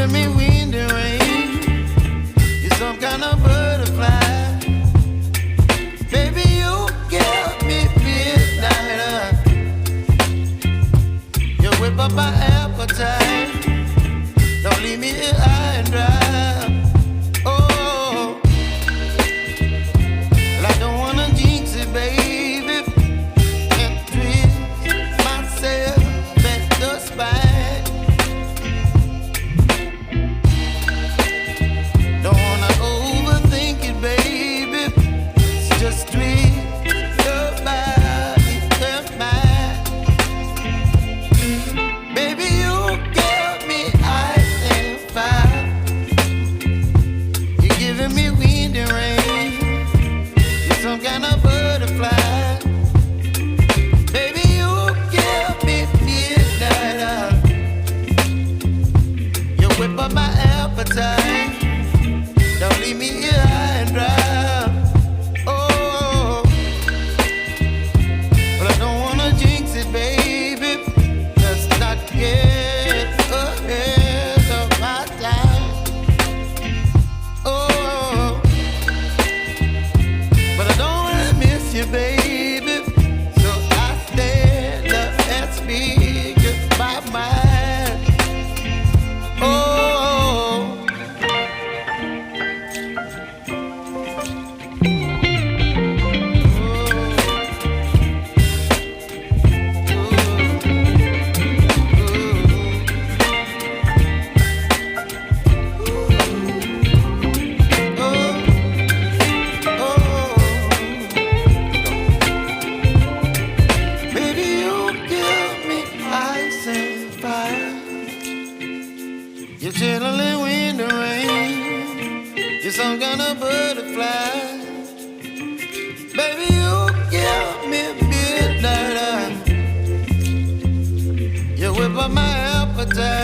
giving me wind and rain. You're some kind of butterfly. Baby, you give me midnight. You whip up my appetite. Don't leave me here high and dry. Oh, well, I don't wanna jinx it, baby, and twist myself at the spine. Don't wanna overthink it, baby. It's just twist your body and mine. Baby, you give me ice and fire. You're giving me wind and rain. You're some kind of butterfly. Baby, you give me midnight. You whip up my appetite. Don't leave me here high and dry. Oh, but I don't wanna jinx it, baby. Let's not get ahead of my time. Oh, but I don't wanna miss you, baby. So I stand up and speak my mind. Oh. Baby, you give me ice and fire. You're chilling wind and rain. You're some kind of butterfly. Baby, you give me midnight. You whip up my appetite.